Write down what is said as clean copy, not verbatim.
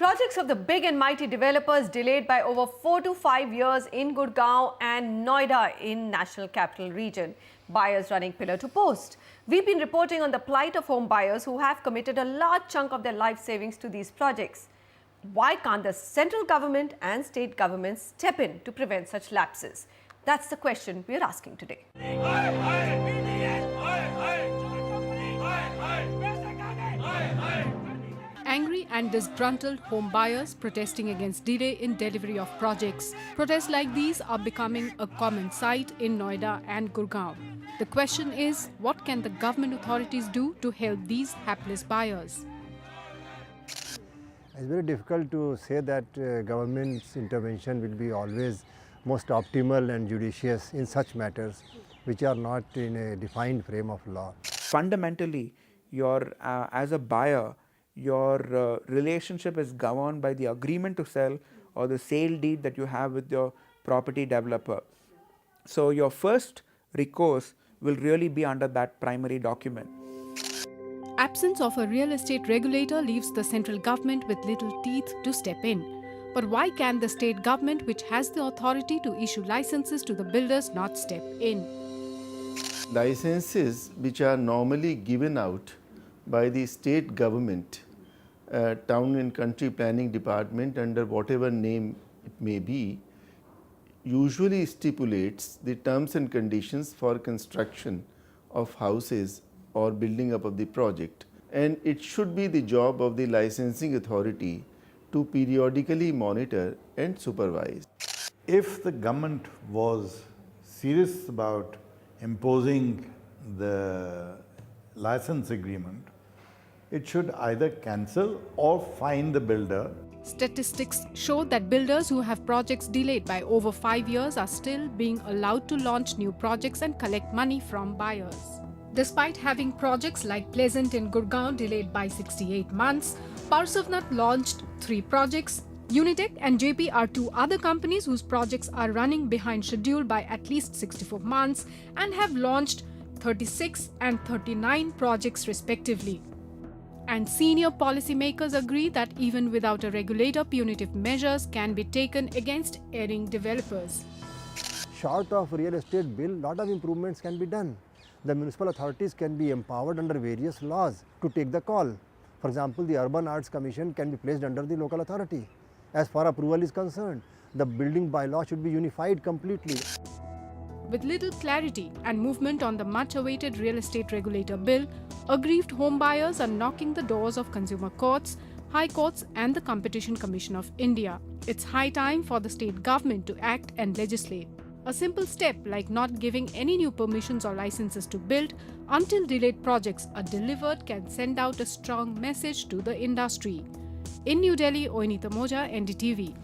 Projects of the big and mighty developers delayed by over 4 to 5 years in Gurgaon and Noida in National Capital Region. Buyers running pillar to post. We've been reporting on the plight of home buyers who have committed a large chunk of their life savings to these projects. Why can't the central government and state governments step in to prevent such lapses? That's the question we're asking today. Angry and disgruntled home buyers protesting against delay in delivery of projects. Protests like these are becoming a common sight in Noida and Gurgaon. The question is, what can the government authorities do to help these hapless buyers? It's very difficult to say that government's intervention will be always most optimal and judicious in such matters which are not in a defined frame of law. Fundamentally, as a buyer, your relationship is governed by the agreement to sell or the sale deed that you have with your property developer. So your first recourse will really be under that primary document. Absence of a real estate regulator leaves the central government with little teeth to step in. But why can the state government, which has the authority to issue licenses to the builders, not step in? Licenses which are normally given out by the state government, town and country planning department, under whatever name it may be, usually stipulates the terms and conditions for construction of houses or building up of the project. And it should be the job of the licensing authority to periodically monitor and supervise. If the government was serious about imposing the license agreement, it should either cancel or fine the builder. Statistics show that builders who have projects delayed by over 5 years are still being allowed to launch new projects and collect money from buyers. Despite having projects like Pleasant in Gurgaon delayed by 68 months, Parsavnath launched 3 projects. Unitech and JP are 2 other companies whose projects are running behind schedule by at least 64 months and have launched 36 and 39 projects respectively. And senior policymakers agree that even without a regulator, punitive measures can be taken against erring developers. Short of real estate bill, lot of improvements can be done. The municipal authorities can be empowered under various laws to take the call. For example, the Urban Arts Commission can be placed under the local authority. As far as approval is concerned, the building bylaw should be unified completely. With little clarity and movement on the much-awaited real estate regulator bill, aggrieved home buyers are knocking the doors of consumer courts, high courts and the Competition Commission of India. It's high time for the state government to act and legislate. A simple step like not giving any new permissions or licenses to build until delayed projects are delivered can send out a strong message to the industry. In New Delhi, Oinita Moja, NDTV.